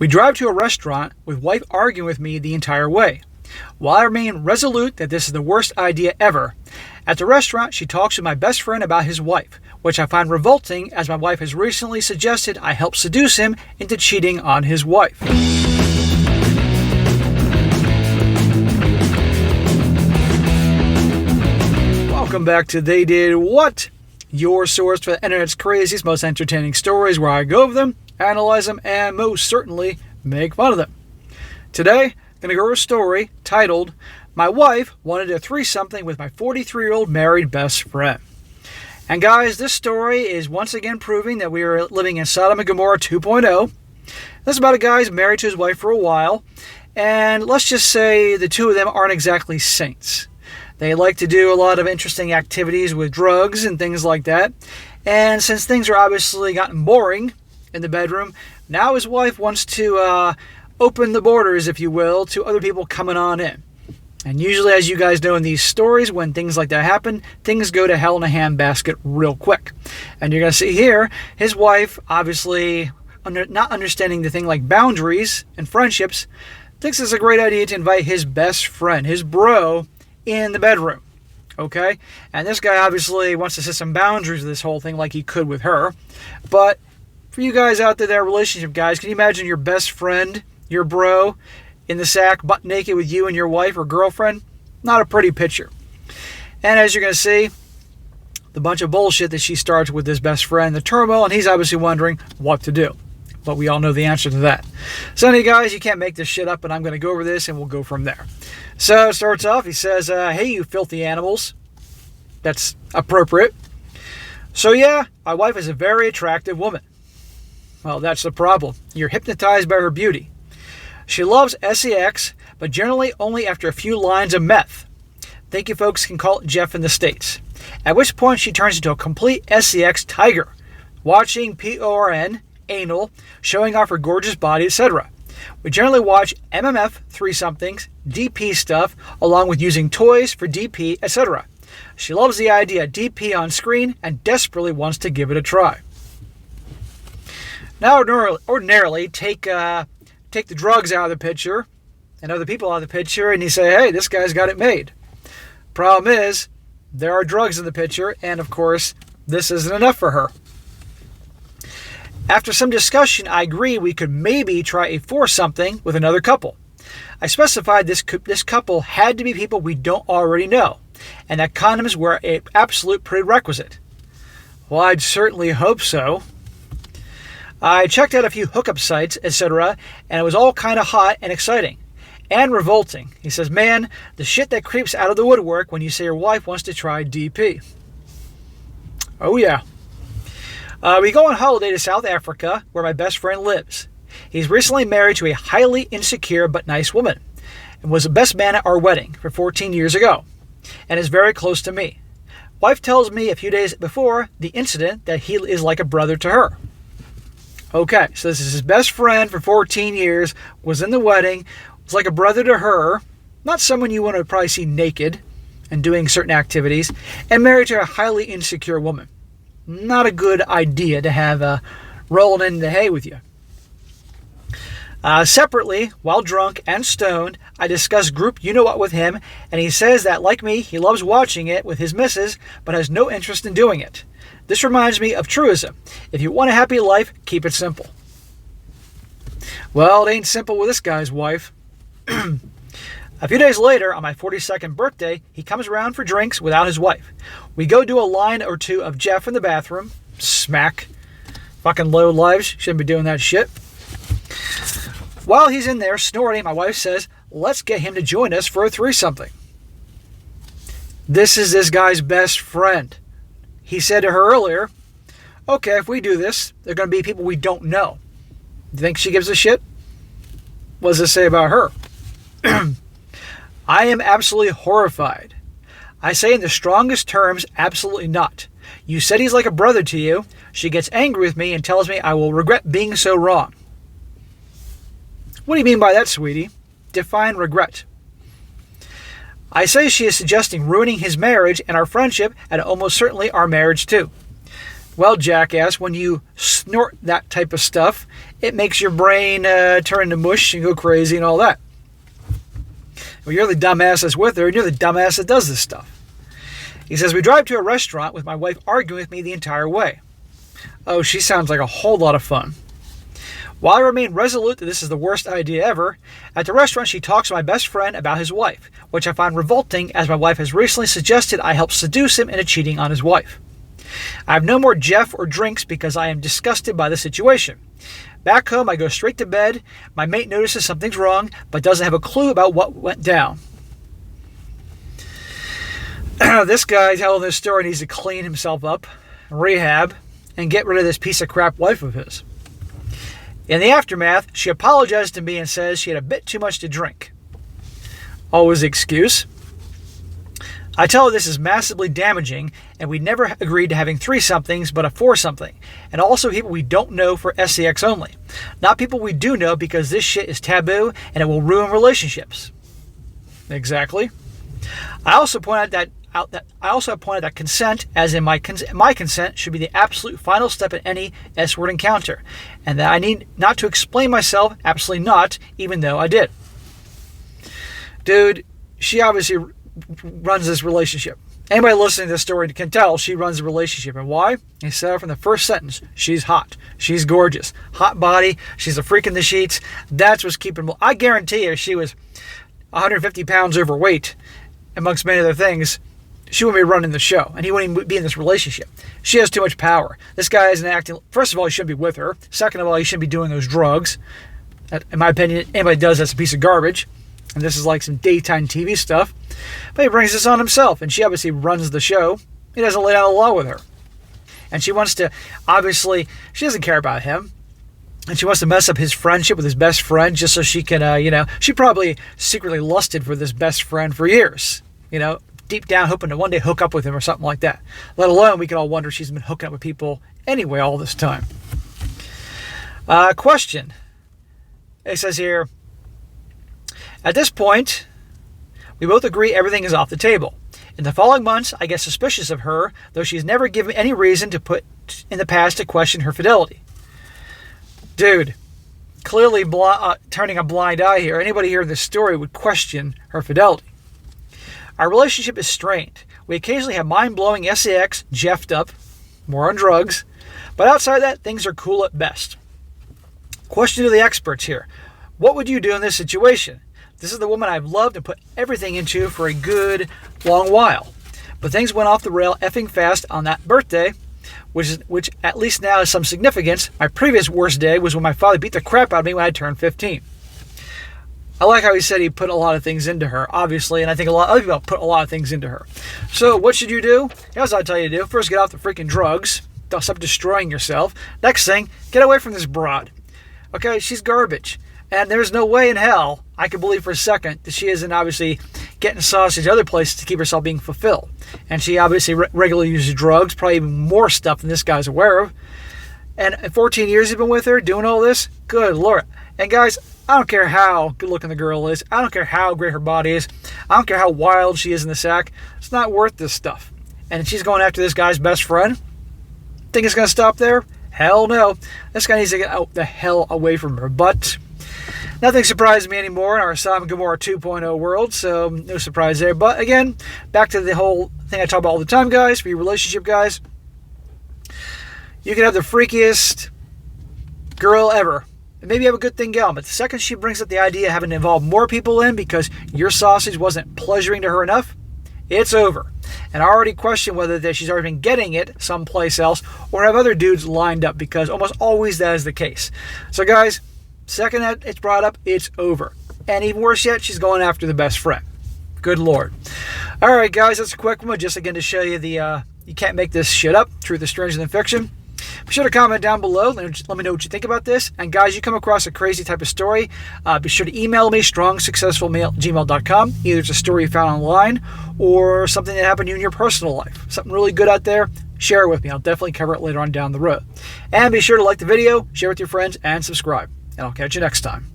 We drive to a restaurant with wife arguing with me the entire way. While I remain resolute that this is the worst idea ever, at the restaurant she talks with my best friend about his wife, which I find revolting as my wife has recently suggested I help seduce him into cheating on his wife. Welcome back to They Did What? Your source for the internet's craziest, most entertaining stories, where I go over them, analyze them, and most certainly make fun of them. Today, I'm going to go over a story titled, My Wife Wanted to Threesomething with My 43-Year-Old Married Best Friend. And guys, this story is once again proving that we are living in Sodom and Gomorrah 2.0. This is about a guy who's married to his wife for a while, and let's just say the two of them aren't exactly saints. They like to do a lot of interesting activities with drugs and things like that. And since things are obviously gotten boring in the bedroom, now his wife wants to open the borders, if you will, to other people coming on in. And usually, as you guys know in these stories, when things like that happen, things go to hell in a handbasket real quick. And you're going to see here, his wife, obviously not understanding the thing like boundaries and friendships, thinks it's a great idea to invite his best friend, his bro, in the bedroom. Okay? And this guy obviously wants to set some boundaries with this whole thing like he could with her. But for you guys out there that are relationship guys, can you imagine your best friend, your bro, in the sack, butt naked with you and your wife or girlfriend? Not a pretty picture. And as you're going to see, the bunch of bullshit that she starts with his best friend, the turmoil, and he's obviously wondering what to do. But we all know the answer to that. So anyway, guys, you can't make this shit up, and I'm going to go over this, and we'll go from there. So it starts off, he says, hey, you filthy animals. That's appropriate. So yeah, my wife is a very attractive woman. Well, that's the problem. You're hypnotized by her beauty. She loves sex, but generally only after a few lines of meth. Think you folks can call it Jeff in the States. At which point she turns into a complete sex tiger, watching porn, anal, showing off her gorgeous body, etc. We generally watch MMF, threesomethings, DP stuff, along with using toys for DP, etc. She loves the idea of DP on screen and desperately wants to give it a try. Now, ordinarily, take the drugs out of the picture and other people out of the picture, and you say, hey, this guy's got it made. Problem is, there are drugs in the picture, and of course, this isn't enough for her. After some discussion, I agree we could maybe try a foursomething with another couple. I specified this couple had to be people we don't already know, and that condoms were an absolute prerequisite. Well, I'd certainly hope so. I checked out a few hookup sites, etc., and it was all kind of hot and exciting. And revolting. He says, man, the shit that creeps out of the woodwork when you say your wife wants to try DP. Oh yeah. We go on holiday to South Africa, where my best friend lives. He's recently married to a highly insecure but nice woman, and was the best man at our wedding for 14 years ago, and is very close to me. Wife tells me a few days before the incident that he is like a brother to her. Okay, so this is his best friend for 14 years, was in the wedding, was like a brother to her, not someone you want to probably see naked and doing certain activities, and married to a highly insecure woman. Not a good idea to have rolling in the hay with you. Separately, while drunk and stoned, I discuss group you-know-what with him, and he says that, like me, he loves watching it with his missus, but has no interest in doing it. This reminds me of truism. If you want a happy life, keep it simple. Well, it ain't simple with this guy's wife. A few days later, on my 42nd birthday, he comes around for drinks without his wife. We go do a line or two of Jeff in the bathroom. Smack. Fucking low lives. Shouldn't be doing that shit. While he's in there snorting, my wife says, let's get him to join us for a threesomething. This is this guy's best friend. He said to her earlier, okay, if we do this, they're going to be people we don't know. You think she gives a shit? What does this say about her? I am absolutely horrified. I say in the strongest terms, absolutely not. You said he's like a brother to you. She gets angry with me and tells me I will regret being so wrong. What do you mean by that, sweetie? Define regret. I say she is suggesting ruining his marriage and our friendship, and almost certainly our marriage too. Well, jackass, when you snort that type of stuff, it makes your brain turn into mush and go crazy and all that. Well, you're the dumbass that's with her, and you're the dumbass that does this stuff. He says, we drive to a restaurant with my wife arguing with me the entire way. Oh, she sounds like a whole lot of fun. While I remain resolute that this is the worst idea ever, at the restaurant she talks to my best friend about his wife, which I find revolting as my wife has recently suggested I help seduce him into cheating on his wife. I have no more Jeff or drinks because I am disgusted by the situation. Back home, I go straight to bed. My mate notices something's wrong, but doesn't have a clue about what went down. This guy telling this story needs to clean himself up, rehab, and get rid of this piece of crap wife of his. In the aftermath, she apologized to me and says she had a bit too much to drink. Always the excuse. I tell her this is massively damaging, and we never agreed to having 3-somethings, but a 4-something, and also people we don't know for sex only. Not people we do know because this shit is taboo, and it will ruin relationships. Exactly. I also pointed that consent, as in my consent, should be the absolute final step in any S-word encounter, and that I need not to explain myself, absolutely not, even though I did. Dude, she obviously runs this relationship. Anybody listening to this story can tell she runs the relationship. And why? He said from the first sentence, she's hot. She's gorgeous. Hot body. She's a freak in the sheets. That's what's keeping him. I guarantee you, if she was 150 pounds overweight, amongst many other things, she wouldn't be running the show, and he wouldn't even be in this relationship. She has too much power. This guy isn't acting. First of all, he shouldn't be with her. Second of all, he shouldn't be doing those drugs. In my opinion, anybody does that's a piece of garbage. And this is like some daytime TV stuff. But he brings this on himself, and she obviously runs the show. He doesn't lay down the law with her. And she wants to, obviously, she doesn't care about him. And she wants to mess up his friendship with his best friend just so she can, she probably secretly lusted for this best friend for years. Deep down hoping to one day hook up with him or something like that. Let alone we can all wonder she's been hooking up with people anyway all this time. Question. It says here, at this point, we both agree everything is off the table. In the following months, I get suspicious of her, though she's never given any reason to put in the past to question her fidelity. Dude, clearly turning a blind eye here. Anybody hearing this story would question her fidelity. Our relationship is strained. We occasionally have mind-blowing sex, jeffed up, more on drugs, but outside that, things are cool at best. Question to the experts here. What would you do in this situation? This is the woman I've loved and put everything into for a good long while. But things went off the rail effing fast on that birthday, which at least now has some significance. My previous worst day was when my father beat the crap out of me when I turned 15. I like how he said he put a lot of things into her, obviously, and I think a lot of other people put a lot of things into her. So what should you do? Here's what I tell you to do. First, get off the freaking drugs. Stop destroying yourself. Next thing, get away from this broad. Okay, she's garbage. And there's no way in hell I can believe for a second that she isn't obviously getting sausage other places to keep herself being fulfilled. And she obviously regularly uses drugs, probably even more stuff than this guy's aware of. And 14 years he's been with her doing all this? Good Lord. And guys, I don't care how good looking the girl is. I don't care how great her body is. I don't care how wild she is in the sack. It's not worth this stuff. And she's going after this guy's best friend. Think it's going to stop there? Hell no. This guy needs to get the hell away from her. But nothing surprises me anymore in our Sodom Gomorrah 2.0 world, so no surprise there. But again, back to the whole thing I talk about all the time, guys, for your relationship guys. You can have the freakiest girl ever. And maybe you have a good thing going, but the second she brings up the idea of having to involve more people in because your sausage wasn't pleasuring to her enough, it's over. And I already question whether she's already been getting it someplace else or have other dudes lined up, because almost always that is the case. So guys, second that it's brought up, it's over. And even worse yet, she's going after the best friend. Good Lord. All right, guys, that's a quick one. Just again to show you you can't make this shit up. Truth is stranger than fiction. Be sure to comment down below. Let me know what you think about this. And guys, you come across a crazy type of story, be sure to email me, strongsuccessfulmail@gmail.com. Either it's a story you found online or something that happened to you in your personal life. Something really good out there, share it with me. I'll definitely cover it later on down the road. And be sure to like the video, share it with your friends, and subscribe. And I'll catch you next time.